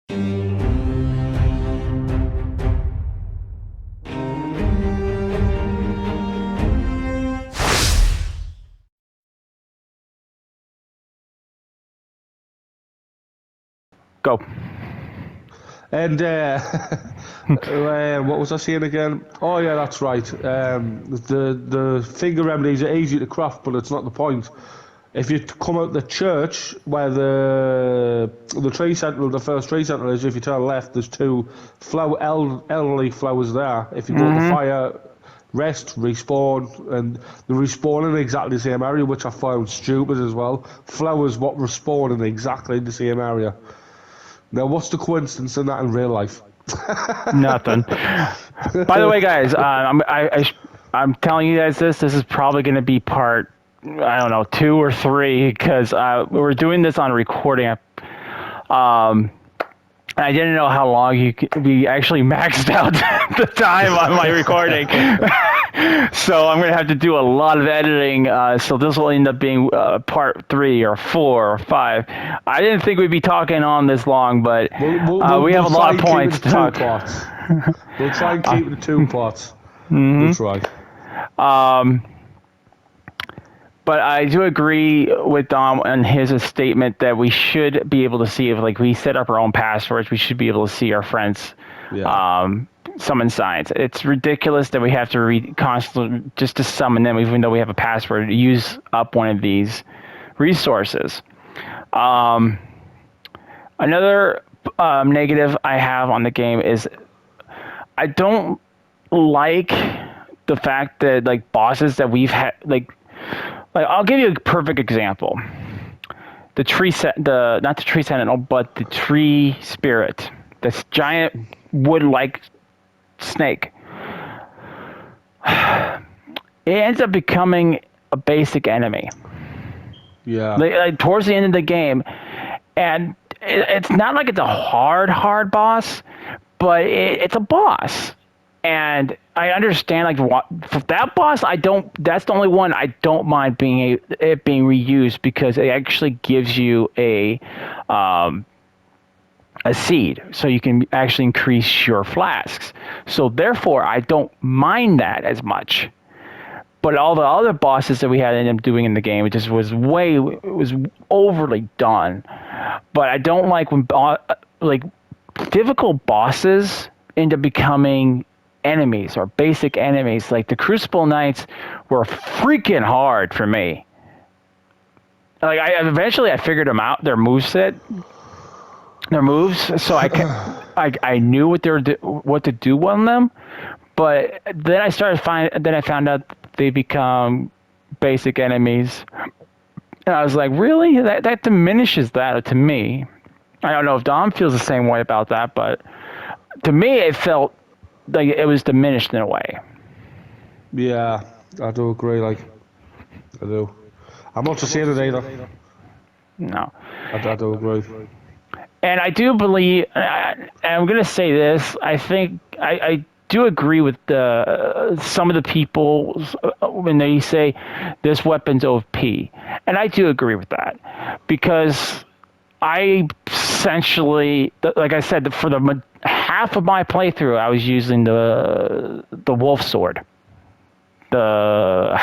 Go. And what was I saying again? Oh yeah, that's right. The finger remedies are easy to craft, but it's not the point. If you come out the church where the tree center, the first tree center is, if you turn left, there's two elderly flowers there. If you go to the fire, rest, respawn, and they respawn in exactly the same area, which I found stupid as well. Flowers what respawn in exactly the same area. Now, what's the coincidence in that in real life? Nothing. By the way, guys, I'm telling you guys this is probably going to be part, I don't know, 2 or 3, because we're doing this on recording. I didn't know how long we actually maxed out the time on my recording. So I'm going to have to do a lot of editing. So this will end up being part 3 or 4 or 5. I didn't think we'd be talking on this long, but we have a lot of points to talk. We'll try and keep it to 2 parts. We'll try. But I do agree with Dom and his statement that we should be able to see if, like, we set up our own passwords, we should be able to see our friends summon signs. It's ridiculous that we have to constantly just to summon them, even though we have a password, to use up one of these resources. Another negative I have on the game is I don't like the fact that, like, bosses that we've had, like I'll give you a perfect example. Not the tree sentinel, but the tree spirit. This giant wood-like snake. It ends up becoming a basic enemy. Yeah. Like towards the end of the game, and it's not like it's a hard boss, but it's a boss. And I understand, like, for that boss, that's the only one I don't mind it being reused, because it actually gives you a seed, so you can actually increase your flasks. So therefore, I don't mind that as much. But all the other bosses that we had ended up doing in the game, it just was overly done. But I don't like when difficult bosses end up becoming enemies or basic enemies. Like the Crucible Knights were freaking hard for me. Like eventually I figured them out, their moveset, their moves, so I knew what to do on them. But then I found out they become basic enemies, and I was like, really? That diminishes that to me. I don't know if Dom feels the same way about that, but to me it felt like it was diminished in a way. Yeah, I do agree. Like, I do. I'm not just saying it either. No. I do agree. And I do believe, and I'm going to say this, I think I do agree with some of the people when they say this weapon's OP. And I do agree with that, because I essentially, like I said, for the half of my playthrough, I was using the wolf sword, the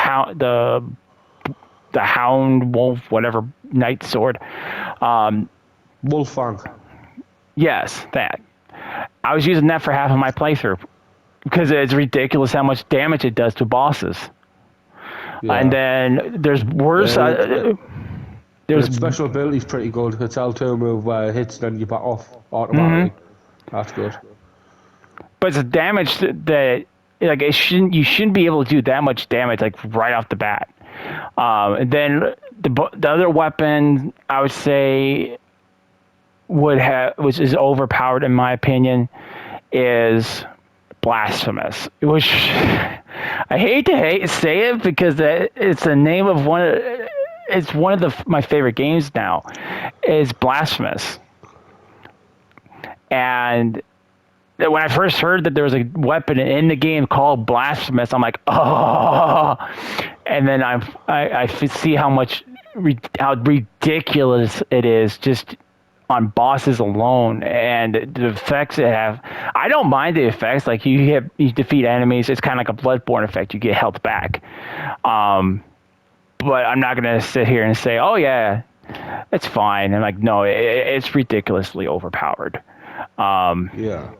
hound wolf, whatever, knight sword. Wolfang. Yes, that. I was using that for half of my playthrough, because it's ridiculous how much damage it does to bosses. Yeah. And then there's worse. There's special ability's pretty good. It's L2 move where it hits, then you back off automatically. That's good. But it's a damage that like you shouldn't be able to do that much damage, like, right off the bat. And then the other weapon I would say which is overpowered in my opinion, is Blasphemous, which I hate to say it, because it's the name of it's one of my favorite games now, is Blasphemous. And when I first heard that there was a weapon in the game called Blasphemous, I'm like, oh. And then I see how ridiculous it is. Just on bosses alone, and the effects it have. I don't mind the effects. Like you defeat enemies, it's kind of like a Bloodborne effect. You get health back. But I'm not gonna sit here and say, oh yeah, it's fine. And like, no, it's ridiculously overpowered. Yeah.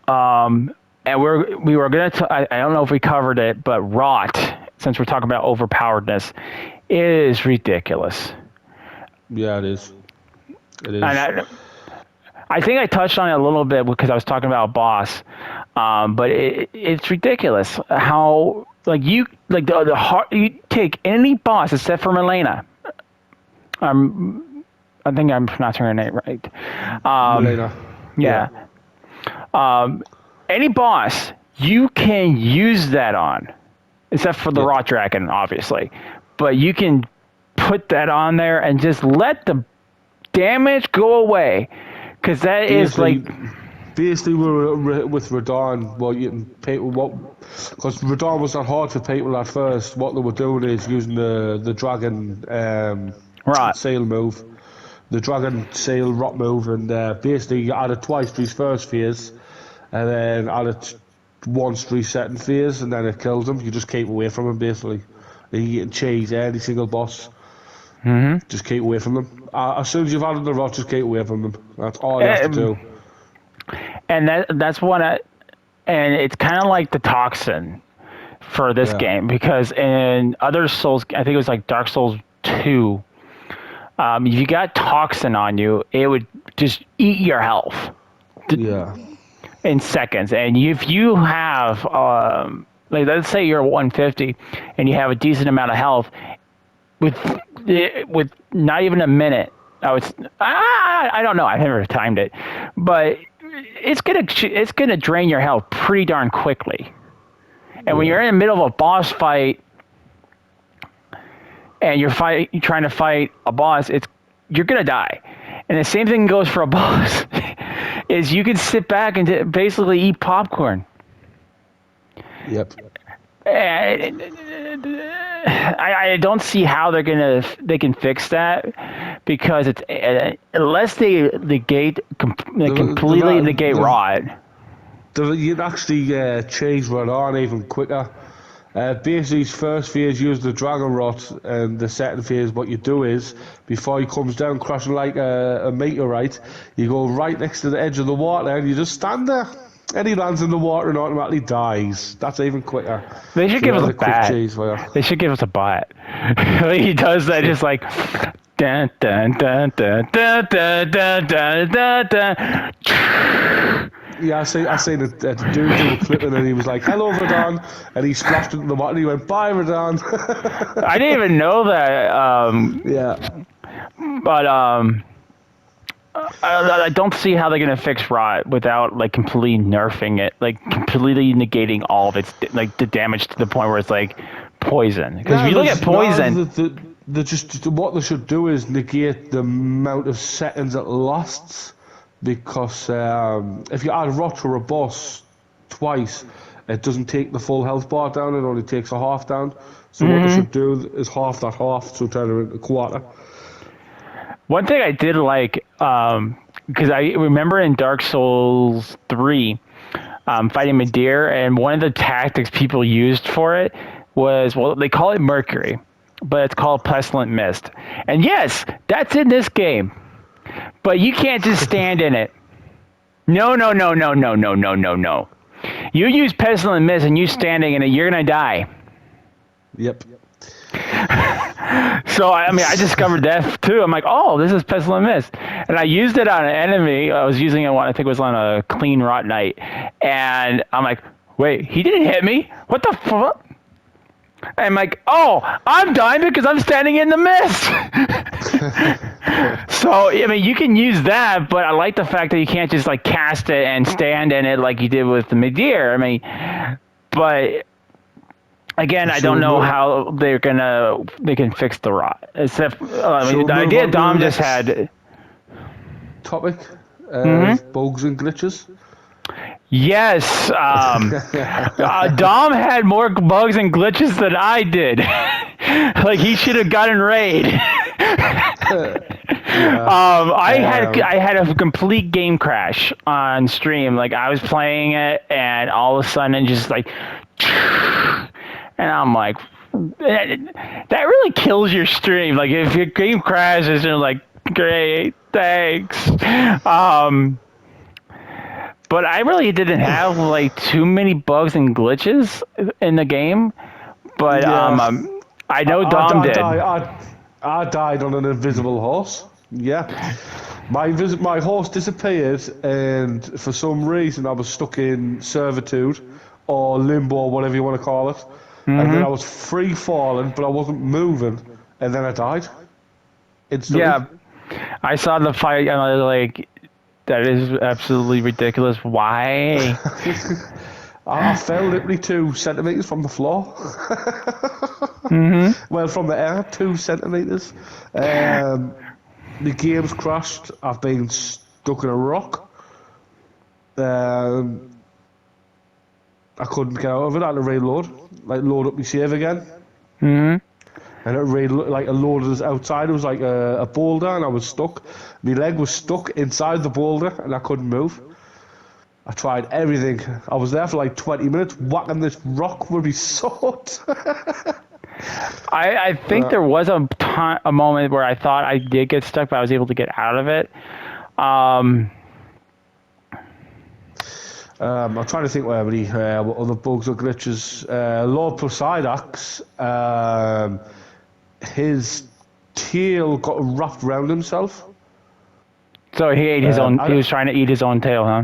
And we were gonna. I don't know if we covered it, but rot. Since we're talking about overpoweredness, is ridiculous. Yeah, it is. It And is. I think I touched on it a little bit because I was talking about boss, but it's ridiculous how like you take any boss except for Milena. I think I'm pronouncing her name right. Melina. Yeah. Any boss you can use that on, except for the Yep. Rot Dragon, obviously. But you can put that on there and just let the damage go away, because that is like. Basically, with Radon, well, you can people because Radon was not hard for people at first. What they were doing is using the dragon Rot. sail move, the dragon sail rot move, and basically you added twice to his first phase, and then added once to his second phase, and then it kills him. You just keep away from him basically. You can chase any single boss. Just keep away from them. As soon as you've added the rot, just keep away from them. That's all you have to do. And that's what and it's kind of like the toxin for this Yeah. game, because in other Souls, I think it was like Dark Souls 2, if you got toxin on you, it would just eat your health Yeah. in seconds. And if you have, like, let's say you're 150 and you have a decent amount of health, with not even a minute, I don't know, I've never timed it, but it's gonna drain your health pretty darn quickly. And when you're in the middle of a boss fight and you're trying to fight a boss, you're gonna die. And the same thing goes for a boss. Is you can sit back and basically eat popcorn. Yep. And I don't see how they can fix that, because it's unless they completely negate rot. You'd actually change Radon even quicker. Basically, his first phase used the Dragon Rot, and the second phase, what you do is, before he comes down crashing like a meteorite, you go right next to the edge of the water and you just stand there. And he lands in the water and automatically dies. That's even quicker. They should give us a quick bat. chase for you. They should give us a bot. He does that just like dun dun dun dun dun dun dun dun dun dun. Yeah, I seen a dude do a clip and then he was like, "Hello, Radon," and he splashed into the water and he went, "Bye, Radon." I didn't even know that. Yeah. But I don't see how they're gonna fix rot without like completely nerfing it, like completely negating all of its like the damage to the point where it's like poison. Because if you look at poison, What they should do is negate the amount of seconds it lasts, because if you add rot to a boss twice, it doesn't take the full health bar down. It only takes a half down. So what they should do is half that half, so turn it into a quarter. one thing I did like, because I remember in Dark Souls 3, fighting Midir, and one of the tactics people used for it was, well, they call it Mercury, but it's called Pestilent Mist. And yes, that's in this game, but you can't just stand in it. No, no, no, no, no, no, no, no, no. You use Pestilent Mist and you standing in it, you're gonna die. Yep. So, I mean, I discovered that too. I'm like, oh, this is Pestilent Mist. And I used it on an enemy. I was using it on, I think it was on a clean rot night. And I'm like, wait, he didn't hit me? What the fuck? And I'm like, oh, I'm dying because I'm standing in the mist. So, I mean, you can use that, but I like the fact that you can't just like cast it and stand in it like you did with the Midir. I mean, but again, I don't know how they can fix the rot. Except, I mean, the idea Dom just had. Topic: bugs and glitches. Yes, Dom had more bugs and glitches than I did. Like he should have gotten raid. Yeah. I had a complete game crash on stream. Like I was playing it, and all of a sudden, it just like, and I'm like, that really kills your stream. Like if your game crashes, you're like, great, thanks. Um, but I really didn't have like too many bugs and glitches in the game. But Yeah. I I, know I, Dom I, did. died, I died on an invisible horse. Yeah. My horse disappeared, and for some reason I was stuck in servitude or limbo, or whatever you want to call it. And then I was free falling, but I wasn't moving, and then I died instantly. Yeah, I saw the fight, and I was like, that is absolutely ridiculous. Why? I fell literally 2 centimeters from the floor. Well, from the air, 2 centimeters. The game's crashed. I've been stuck in a rock. Um, I couldn't get out of it. I had to reload, like load up my save again. And it loaded us outside. It was like a boulder, and I was stuck. My leg was stuck inside the boulder, and I couldn't move. I tried everything. I was there for like 20 minutes whacking this rock with my sword. I think there was a moment where I thought I did get stuck, but I was able to get out of it. I'm trying to think what other bugs or glitches. Lord Poseidon's, his tail got wrapped around himself. So he ate his own. He I, was trying to eat his own tail, huh?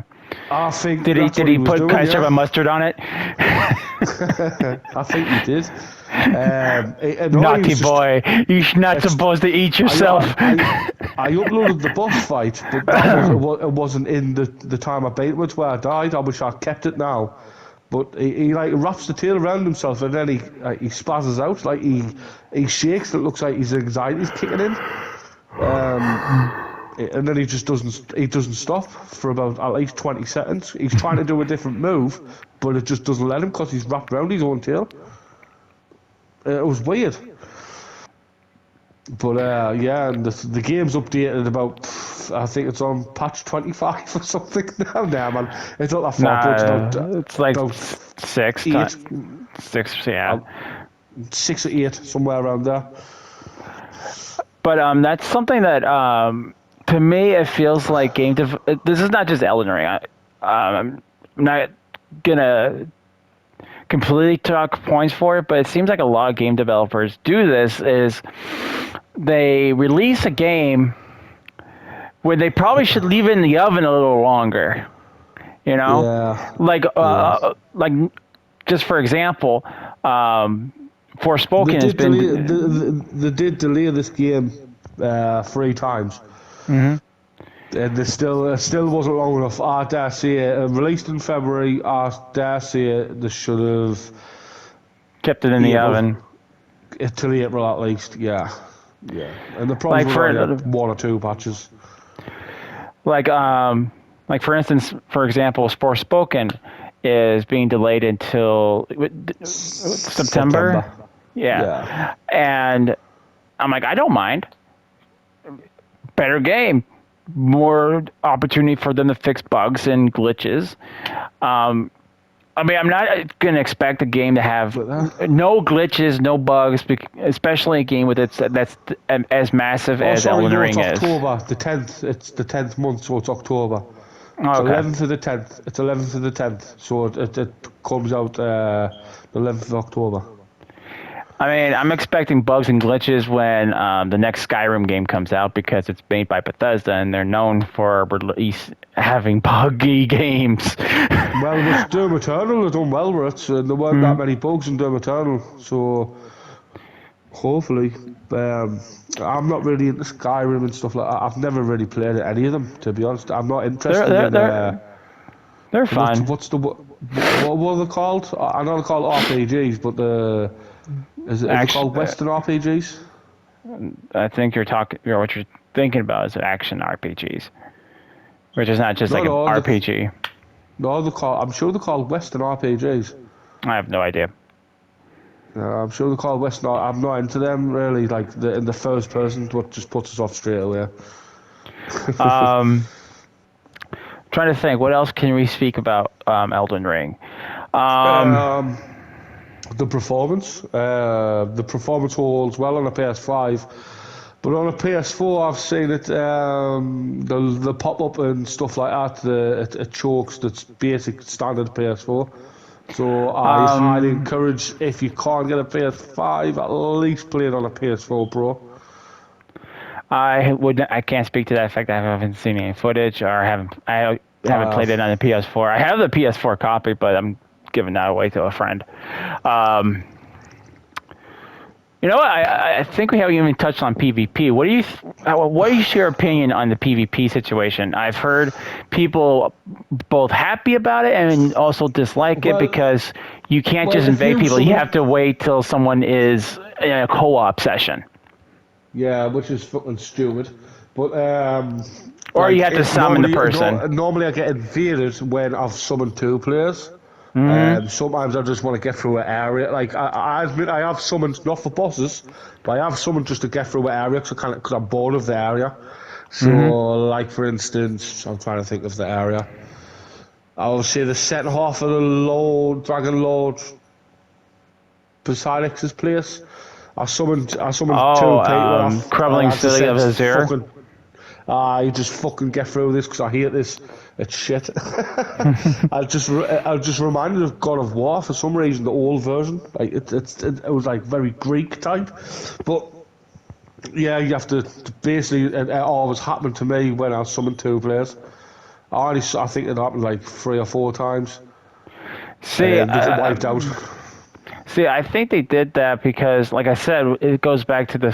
I think Did he? that's Did what he he was put doing, ketchup yeah. and mustard on it? I think he did. No, he Naughty was just. boy! You're not supposed to eat yourself. I uploaded the boss fight, but it wasn't in the time I beat it, where I died. I wish I kept it now. But he like wraps the tail around himself, and then he spazzes out, like he shakes. It looks like his anxiety's kicking in. And then he just doesn't stop for about at least 20 seconds. He's trying to do a different move, but it just doesn't let him because he's wrapped around his own tail. It was weird. But yeah, and the game's updated about, I think it's on patch 25 or something now. Nah, man, it's not that far, but It's like about six, eight, 6, yeah. 6 or 8, somewhere around there. But that's something that to me it feels like this is not just Elden Ring. I'm not gonna completely talk points for it, but it seems like a lot of game developers do this. Is they release a game where they probably should leave it in the oven a little longer. You know, Yeah, like yeah. like just for example, They Forspoken has did delay. been. They did delay this game 3 times. And still wasn't long enough. I dare say it. Released in February, I dare say it, they should have Kept it in the April, oven. till April at least. Yeah, yeah. And the problems Like would for only had 1 or 2 patches. like um like for instance, for example, Forspoken is being delayed until September. September. Yeah, Yeah, and I'm like, I don't mind. Better game, more opportunity for them to fix bugs and glitches. I mean, I'm not going to expect a game to have but no glitches, no bugs, especially a game with that's as massive oh, as sorry, Elden no, it's Ring is. October the 10th. It's the 10th month, so it's October. It's Okay. 11th to the 10th. It's 11th to the 10th, so it comes out the 11th of October. I mean, I'm expecting bugs and glitches when the next Skyrim game comes out because it's made by Bethesda and they're known for having buggy games. Well, with Doom Eternal, they've done well with it, and there weren't that many bugs in Doom Eternal, so hopefully. I'm not really into Skyrim and stuff like that. I've never really played any of them, to be honest. I'm not they're interested they're in they're, they're fun. what are they called? I know they're called RPGs, but is it Action. called Western RPGs? I think what you're thinking about is action RPGs, which is not just No, like an no, RPG. no, I'm sure they're called Western RPGs. I have no idea. I'm sure the Call West. Not, I'm not into them really. Like in the first person, what just puts us off straight away. Um, trying to think, what else can we speak about Elden Ring? Um, Um, the performance holds well on a PS5, but on a PS4, I've seen it. The pop up and stuff like that. It chokes. That's basic standard PS4. So I highly um, encourage if you can't get a PS5, at least play it on a PS4 Pro. I can't speak to that effect. I haven't seen any footage, or I haven't I played it have. on the PS4. I have the PS4 copy, but I'm giving that away to a friend. Um, you know what? I think we haven't even touched on PvP. What is your opinion on the PvP situation? I've heard people both happy about it and also dislike it Well, because you can't well, just if invade you people. You have summon, to wait till someone is in a co-op session, yeah, which is fucking stupid. But or you like have to it summon the normally, person. normally I get invaded when I've summoned two players. Hmm. Sometimes I just want to get through an area. Like I admit, I have summoned not for bosses, but I have summoned just to get through an area because I'm bored of the area. So, Hmm. like for instance, I'm trying to think of the area. I will say the second half of the Lord Dragon Lord Poseidon's place. I summoned Oh, two people. And Crumbling I just City of said, Azure. fucking, you just fucking get through this because I hate this. It's shit. I just reminded of God of War for some reason, the old version. Like it was like very Greek type, but yeah, you have to basically. It always happened to me when I summoned two players. I think it happened like 3 or 4 times, See, and they get wiped out. I think they did that because, like I said, it goes back to the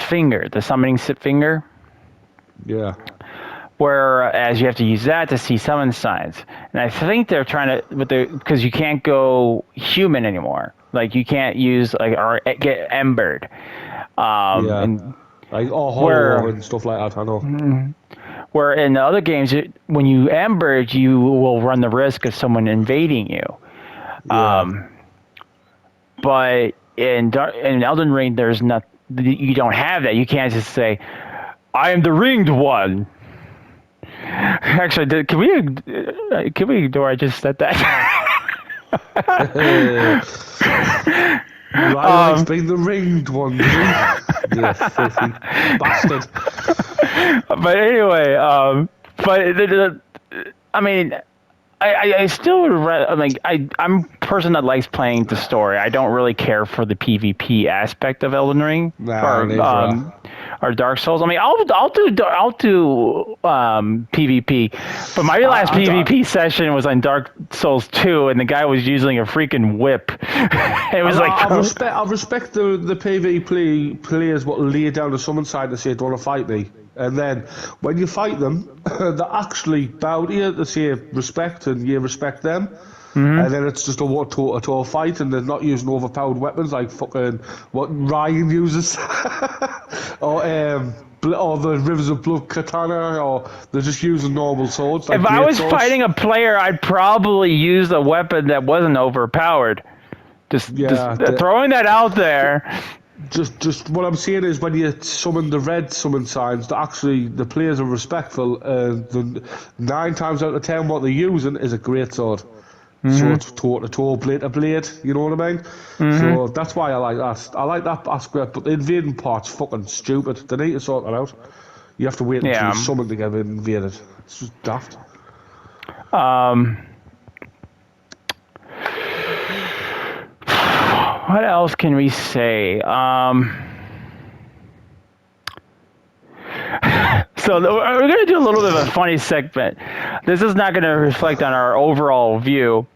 finger, the summoning finger, Yeah, whereas you have to use that to see summon signs. And I think they're trying to, because you can't go human anymore. Like you can't use or get embered. yeah, And like hollow where and stuff like that. I know. where in the other games, when you embered, you will run the risk of someone invading you. Yeah. But in Elden Ring, there's not. You don't have that. You can't just say, "I am the ringed one." Actually, can we ignore I just said that? Ryan likes being the ringed one, does he? The filthy bastard. But anyway, but I mean, I still would like I'm a person that likes playing the story. I don't really care for the PvP aspect of Elden Ring Nah, or neither. Dark Souls. I mean, I'll do PvP, but my last I, PvP session was on Dark Souls 2, and the guy was using a freaking whip. It was like, I respect the players what lay down the summon side and say, "Do you want to fight me?" And then when you fight them, they actually bow to you to say respect, and you respect them. And then it's just a fight, and they're not using overpowered weapons like fucking what Ryan uses, or or the Rivers of Blood katana, or they're just using normal swords like if I great was swords. fighting a player, I'd probably use a weapon that wasn't overpowered. Just Yeah, throwing that out there. just what I'm saying is when you summon the red summon signs, that actually the players are respectful. The 9 times out of 10, what they're using is a great sword. So it's toe to toe, blade to blade. You know what I mean? Hmm. So that's why I like that. I like that aspect, but the invading part's fucking stupid. They need to sort that out. You have to wait until you Yeah. summon to get invaded. It's just daft. Um, what else can we say? So we're going to do a little bit of a funny segment. This is not going to reflect on our overall view.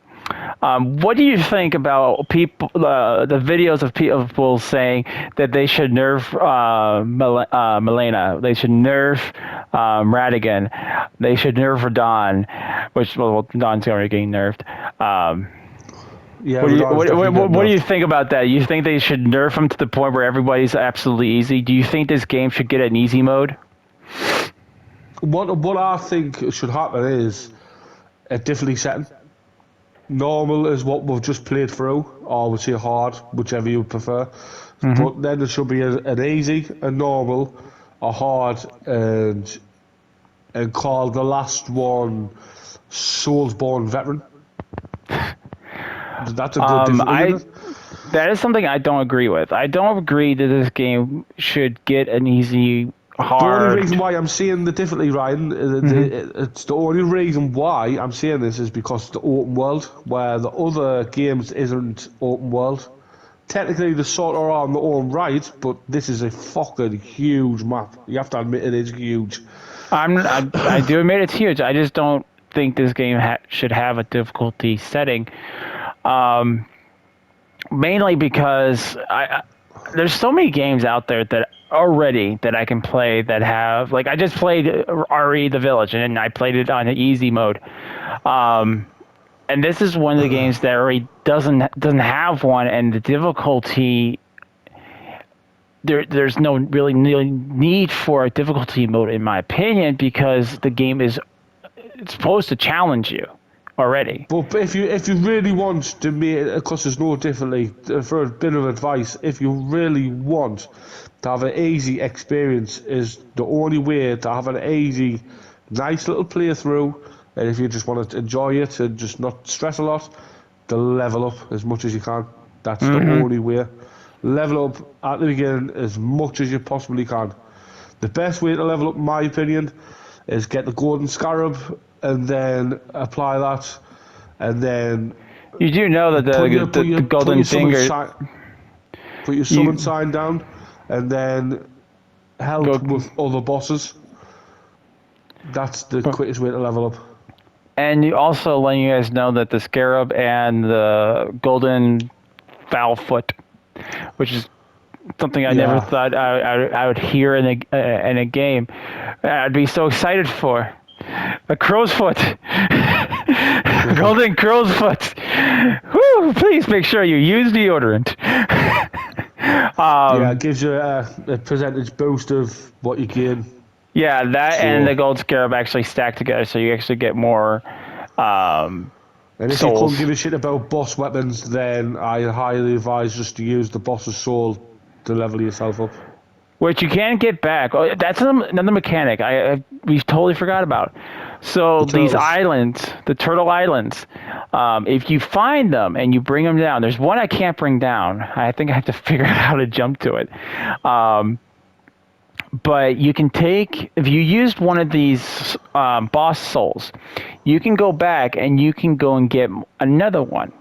What do you think about people? The videos of people saying that they should nerf Milena, they should nerf Radigan, they should nerf Dawn, which Dawn's already getting nerfed. Yeah, What do you Radahn's definitely getting what do you nerfed. think about that? You think they should nerf him to the point where everybody's absolutely easy? Do you think this game should get an easy mode? What I think should happen is a difficulty setting. normal is what we've just played through, or we'll say hard, whichever you prefer. But then there should be an easy, a normal, a hard, and call the last one Soulsborne Veteran. That's a good difficulty, isn't I it? That is something I don't agree with. I don't agree that this game should get an easy, The only reason hard. why I'm saying the difficulty, Ryan, it's the only reason why I'm saying this is because it's the open world, where the other games isn't open world. Technically, they sort of are on their own right, but this is a fucking huge map. You have to admit it is huge. I do admit it's huge. I just don't think this game should have a difficulty setting. Mainly because there's so many games out there that I can play that have, like, I just played RE The Village, and I played it on the easy mode. And this is one of the games that already doesn't have one, and the difficulty, there's no really need for a difficulty mode, in my opinion, because the game is, it's supposed to challenge you already. But if you really want to make, because there's no difficulty, for a bit of advice, if you really want to have an easy experience, is the only way to have an easy, nice little playthrough, and if you just want to enjoy it and just not stress a lot, to level up as much as you can. That's the only way. Level up at the beginning as much as you possibly can. The best way to level up, in my opinion, is get the golden scarab and then apply that, and then You do know that put your the golden finger put your summon sign down, and then help go. with other bosses. That's the quickest way to level up. And you also letting you guys know that the scarab and the golden foul foot, which is something I never Yeah. thought I would hear in a game. I'd be so excited for a crow's foot, golden crow's foot. Woo! Please make sure you use deodorant. Yeah, it gives you a percentage boost of what you gain. Yeah, that and the So, gold scarab actually stack together, so you actually get more and if you couldn't souls. give a shit about boss weapons, then I highly advise just to use the boss's soul to level yourself up. Which you can get back. Oh, that's another mechanic we totally forgot about. The So these turtles. islands, the turtle islands, if you find them and you bring them down, there's one I can't bring down. I think I have to figure out how to jump to it. But you can take, if you used one of these boss souls, you can go back and you can go and get another one.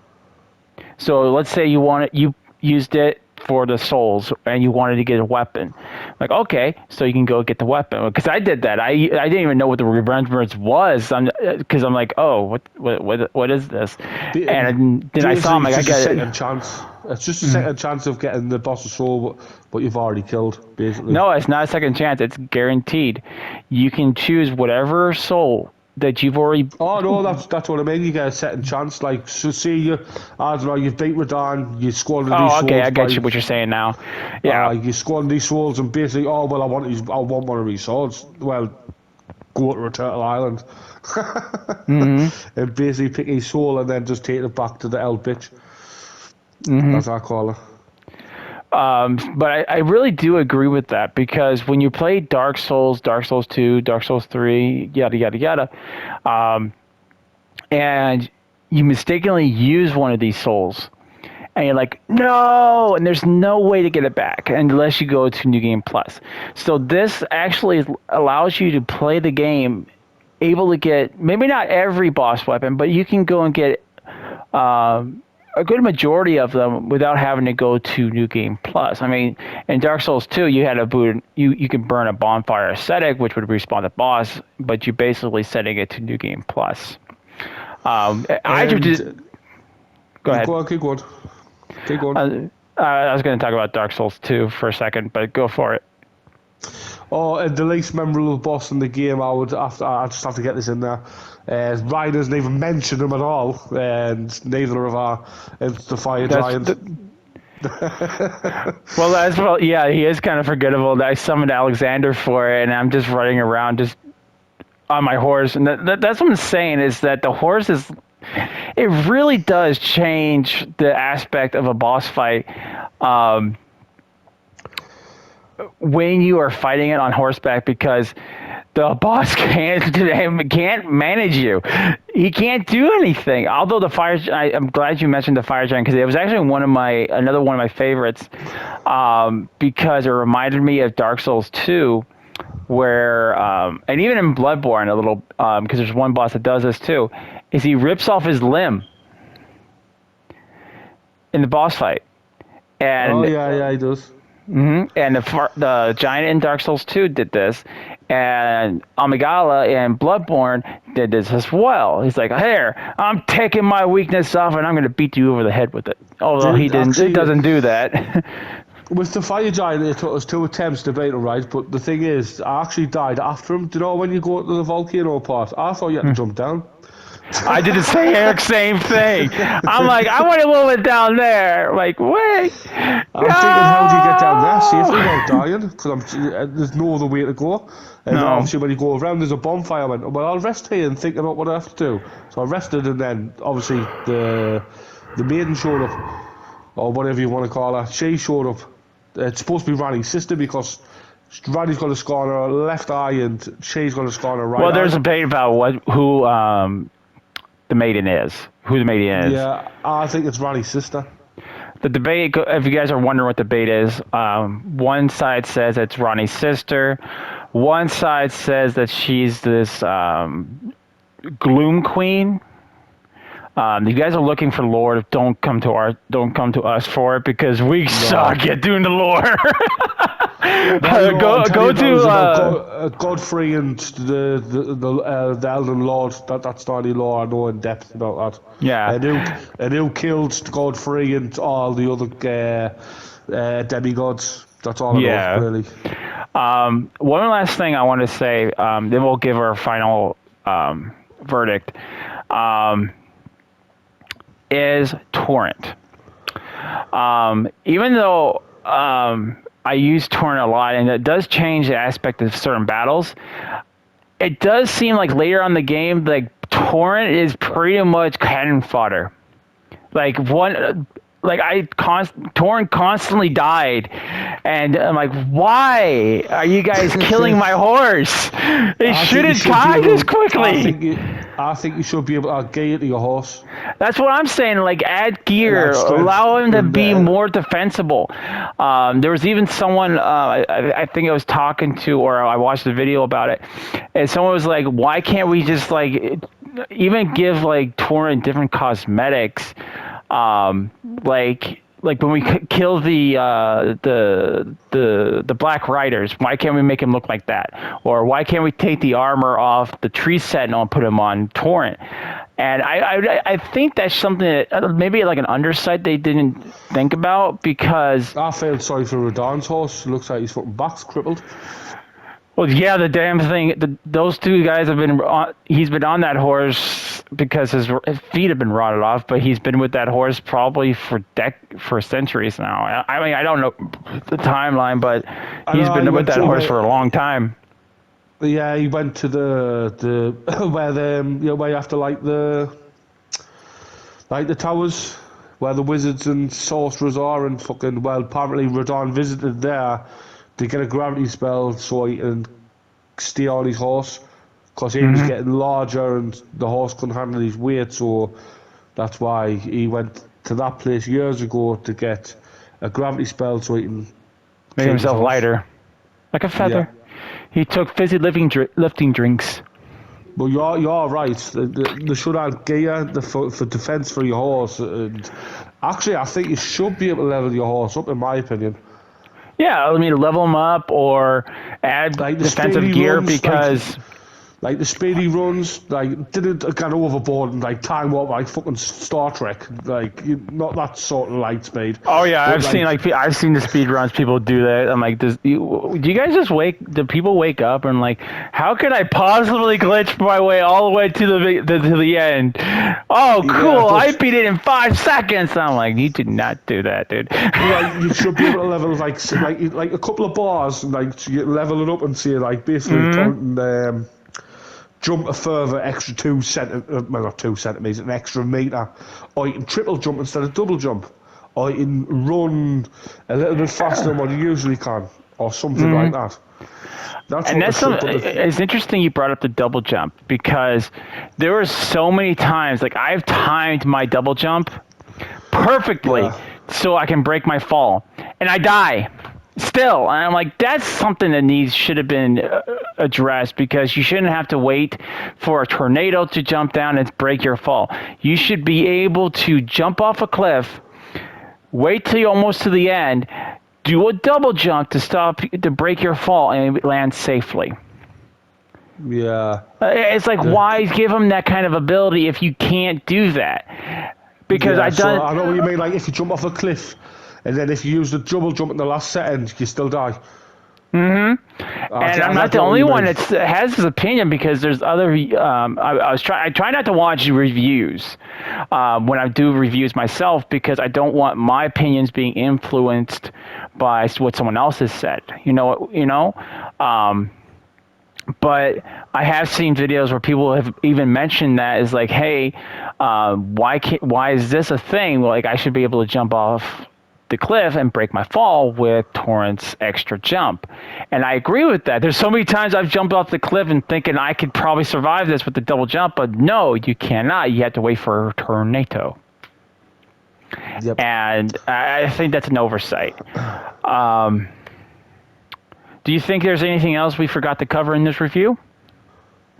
So let's say you used it for the souls and you wanted to get a weapon. Like, okay, so you can go get the weapon. Because I did that. I didn't even know what the remembrance was. Because I'm like, oh, what is this? And then I saw him, Basically, like, it's I just a got it. second chance. It's just a second chance of getting the boss's soul, but you've already killed, basically. No, it's not a second chance. It's guaranteed. You can choose whatever soul that you've already. Oh no, that's what I mean. You get a second chance. Like, so see you, I don't know, you've beat Radahn, you squandered these Oh, okay, souls I get by, you what you're saying now. Yeah. you squandered these souls and basically, oh well, I want one of these swords. Well, go to a turtle island, and basically pick his soul and then just take it back to the elf bitch. That's what I call her. But I really do agree with that because when you play Dark Souls, Dark Souls 2, Dark Souls 3, yada, yada, yada, and you mistakenly use one of these souls, and you're like, no, and there's no way to get it back unless you go to New Game Plus. So this actually allows you to play the game, able to get, maybe not every boss weapon, but you can go and get a good majority of them without having to go to New Game Plus. I mean, in Dark Souls 2, you had a boot. You could burn a bonfire ascetic, which would respawn the boss, but you're basically setting it to New Game Plus. I just did. Go ahead. Go on, keep going. Keep going. I was going to talk about Dark Souls 2 for a second, but go for it. Oh, and the least memorable boss in the game, I just have to get this in there. Ryan doesn't even mention him at all, and neither of our. It's the fire giant. Well, yeah, he is kind of forgettable. I summoned Alexander for it, and I'm just running around just on my horse, and that's what I'm saying is that the horse is. it really does change the aspect of a boss fight. Um, when you are fighting it on horseback, because the boss can't manage you. He can't do anything. Although I'm glad you mentioned the fire giant, because it was actually another one of my favorites, because it reminded me of Dark Souls 2, where and even in Bloodborne a little, because there's one boss that does this too, is he rips off his limb in the boss fight, Oh and yeah, he does. and the giant in Dark Souls 2 did this, and Amygdala in Bloodborne did this as well. He's like, "Here, I'm taking my weakness off, and I'm going to beat you over the head with it." Although he didn't, it Actually, doesn't do that. with the fire giant, it took us 2 attempts to beat him, right? But the thing is, I actually died after him. Do you know when you go to the volcano part? I thought you had to jump down. I did the same thing. I'm like, I want to move it down there. Like, wait, I'm thinking, how do you get down there safely no, without dying? Because there's no other way to go. And no. obviously, when you go around, there's a bonfire. I went, well, I'll rest here and think about what I have to do. So I rested, and then obviously the maiden showed up, or whatever you want to call her. She showed up. It's supposed to be Ranny's sister, because Ranny's got a scar on her left eye, and she's got a scar on her right Well, eye. there's a debate about who the maiden is. Who the maiden is. Yeah, I think it's Ranny's sister. The debate, if you guys are wondering what the debate is, one side says it's Ronnie's sister. One side says that she's this gloom queen. You guys are looking for lore. Don't come to us for it, because we suck at doing the lore. Go to Godfrey and the Elden Lord. That's not any lore I know in depth about that. yeah. And who killed Godfrey and all the other demigods. That's all I know, really. One last thing I want to say, then we'll give our final verdict. Is torrent. Even though I use torrent a lot, and it does change the aspect of certain battles, it does seem like later on in the game, like torrent is pretty much cannon fodder. Like torrent constantly died, and I'm like, why are you guys killing my horse? They shouldn't die this quickly. I think you should be able to add gear to your horse. That's what I'm saying. Like, add gear, allow him to be more defensible. There was even someone, I think I was talking to, or I watched a video about it, and someone was like, why can't we just, like, even give, like, torrent different cosmetics? Like when we kill the Black Riders, why can't we make him look like that? Or why can't we take the armor off the Tree Sentinel and put him on torrent? And I think that's something that maybe like an undersight they didn't think about, because I felt sorry for Radon's horse. Looks like his fucking back's crippled. well, yeah, the damn thing. Those two guys have been. He's been on that horse because his feet have been rotted off, but he's been with that horse probably for centuries now. I mean, I don't know the timeline, but he's been with that horse for a long time. Yeah, he went to the where you have to light the towers, where the wizards and sorcerers are, and fucking, well, apparently Radon visited there to get a gravity spell so he can stay on his horse, because he was getting larger and the horse couldn't handle his weight, so that's why he went to that place years ago to get a gravity spell so he can make himself lighter, like a feather. Yeah. He took fizzy lifting drinks. But you're right. They should have gear for defense for your horse. And actually, I think you should be able to level your horse up, in my opinion. Yeah, I mean, level them up or add like defensive gear, because... Like the speedy runs, like, didn't get overboard and like time warp like fucking Star Trek, like, not that sort of light speed. Oh yeah, I've seen the speed runs. People do that. I'm like, do you guys just do people wake up and like, how could I possibly glitch my way all the way to the end? Oh, cool! Yeah, I beat it in 5 seconds. I'm like, you did not do that, dude. Like, you should be able to level like a couple of bars, like, you level it up and see, like, basically jump a further extra 2 centimeters, well, not 2 centimeters, an extra meter, or you can triple jump instead of double jump, or you can run a little bit faster than what you usually can, or something like that. That's And what that's they should. it's interesting you brought up the double jump, because there were so many times, like I've timed my double jump perfectly Yeah. so I can break my fall, and I die still. And I'm like, that's something that should have been addressed, because you shouldn't have to wait for a tornado to jump down and break your fall. You should be able to jump off a cliff, wait till you're almost to the end, do a double jump to break your fall and land safely. Yeah. It's like, why give them that kind of ability if you can't do that? Because Yeah, I've so done. I know what you mean. Like if you jump off a cliff, and then if you use the double jump in the last second, you still die. And I'm I not the get what only you one mean. that has this opinion, because there's other. I try not to watch reviews when I do reviews myself, because I don't want my opinions being influenced by what someone else has said. You know what? But I have seen videos where people have even mentioned that is like, hey, why is this a thing? Like, I should be able to jump off the cliff and break my fall with Torrent's extra jump. And I agree with that. There's so many times I've jumped off the cliff and thinking I could probably survive this with the double jump, but no, you cannot. You have to wait for a tornado. Yep. And I think that's an oversight. Do you think there's anything else we forgot to cover in this review?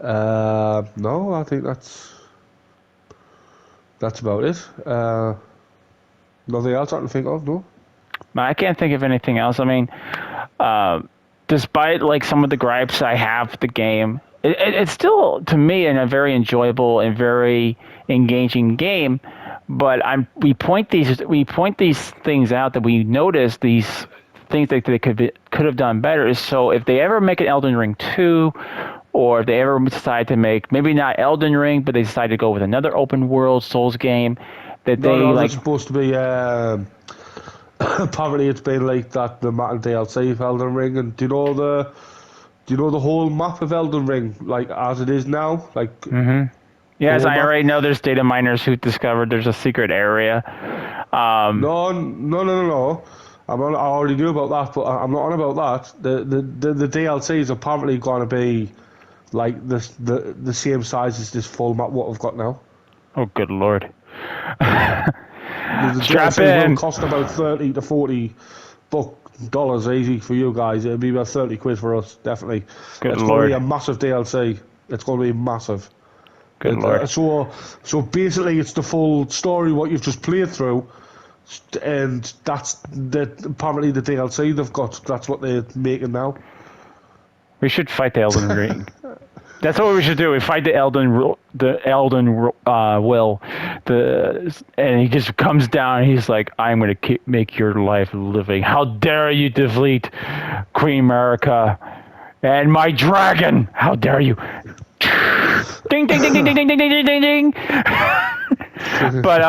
No, I think that's about it. Nothing else I can think of. No. I can't think of anything else. I mean, despite like some of the gripes I have with the game, it's still, to me, a very enjoyable and very engaging game. But we point these things out, that we notice these things that they could have done better. So if they ever make an Elden Ring 2, or if they ever decide to make, maybe not Elden Ring, but they decide to go with another open world Souls game, that No, they no, like. it's supposed to be. Apparently, it's been like that. The map and DLC of Elden Ring, and do you know the whole map of Elden Ring, like as it is now, like the Yes, whole I map? already know there's data miners who discovered there's a secret area. No, no, no, no, no. I already knew about that, but I'm not on about that. The DLC is apparently going to be like the same size as this full map what we've got now. Oh, good lord. The Strap DLC will in. cost about 30 to 40 dollars easy for you guys. It'll be about 30 quid for us, definitely. Good It's going to be a lord. massive DLC. It's going to be massive. Good lord. So basically, it's the full story what you've just played through, and apparently the DLC they've got. That's what they're making now. We should fight the Elden Ring. That's what we should do. We fight the Elden Will, and he just comes down. And he's like, "I'm going to make your life living. How dare you defeat Queen America and my dragon? How dare you?" Ding ding ding ding ding ding ding ding ding ding. But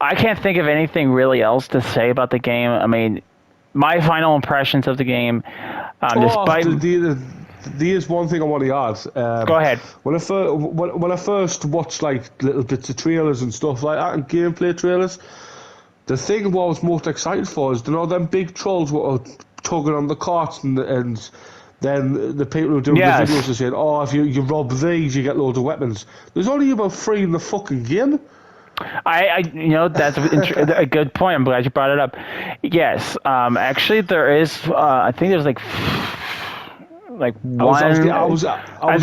I can't think of anything really else to say about the game. I mean, my final impressions of the game, despite. There's one thing I want to add. Go ahead. When I first watched like little bits of trailers and stuff like that and gameplay trailers, the thing what I was most excited for is, you know, them big trolls what are tugging on the carts, and then the people who are doing Yes. the videos are saying, oh, if you rob these, you get loads of weapons. There's only about 3 in the fucking game. That's a good point. I'm glad you brought it up. Yes, actually, there is. I think there's like one. I think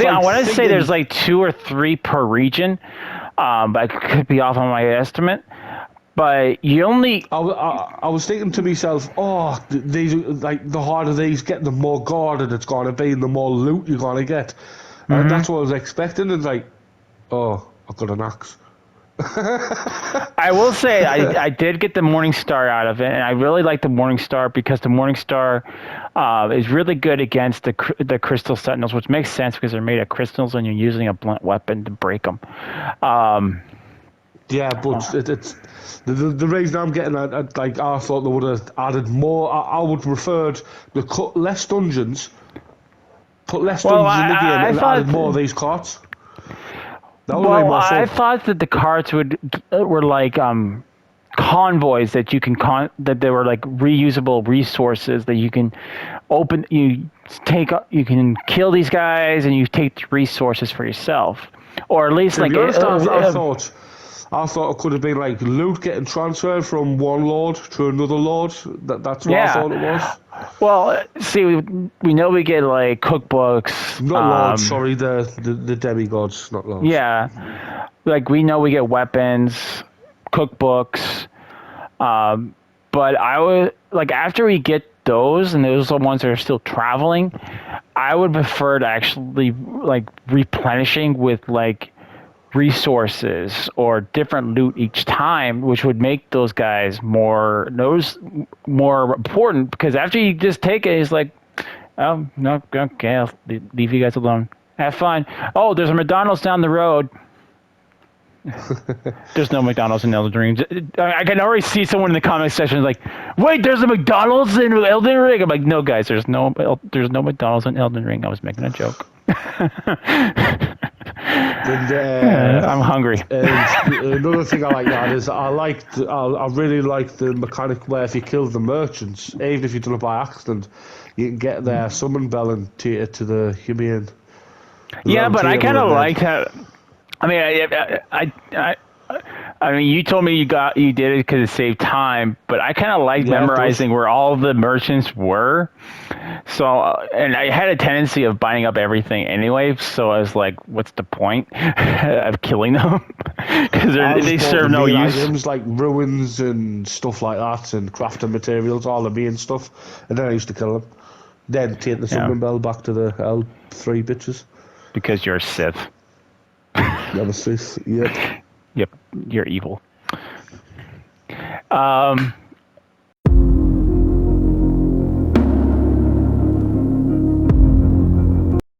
I want to say there's like 2 or 3 per region, but I could be off on my estimate. But you only. I was thinking to myself, oh, these like the harder these get, the more guarded it's gonna be, and the more loot you're gonna get. And that's what I was expecting. And like, oh, I've got an axe. I will say I did get the Morning Star out of it, and I really like the Morning Star, because the Morning Star is really good against the Crystal Sentinels, which makes sense because they're made of crystals and you're using a blunt weapon to break them. Yeah, but it's the reason I'm getting at, like, I thought they would have added more. I would preferred the cut less dungeons put less Well, dungeons in the game I and added thought. more of these carts. That would have made Well, more I fun. thought that the carts were like convoys that you can that they were like reusable resources that you can open. You can kill these guys and you take the resources for yourself, or at least To like be honest, I thought it could have been like loot getting transferred from one lord to another lord. That's what I yeah. thought it was. Well, see, we know we get like cookbooks. Not lords, sorry, the demigods, not lords. Yeah, like we know we get weapons, cookbooks. But I would like after we get those, and those are the ones that are still traveling. I would prefer to actually like replenishing with like resources or different loot each time, which would make those guys more important. Because after you just take it, it's like, oh no, okay, I'll leave you guys alone. Have fun. Oh, there's a McDonald's down the road. There's no McDonald's in Elden Ring. I can already see someone in the comment section like, "Wait, there's a McDonald's in Elden Ring." I'm like, "No, guys, there's no McDonald's in Elden Ring." I was making a joke. And I'm hungry. another thing I like that is I really like the mechanic where if you kill the merchants, even if you've done it by accident, you can get their summon bell and take it to the humane. Yeah, but I Table kind of and then liked how. I mean, I mean, you told me you did it because it saved time, but I kind of like yeah, it does. memorizing where all the merchants were. So, and I had a tendency of binding up everything anyway. So I was like, what's the point of killing them? Because I they just bought the serve no main use. items like ruins and stuff like that, and crafting materials, all the main stuff, and then I used to kill them. Then take the Yeah, summoning bell back to the L3 bitches. because you're a Sith. Nemesis. Yep. Yep, you're evil.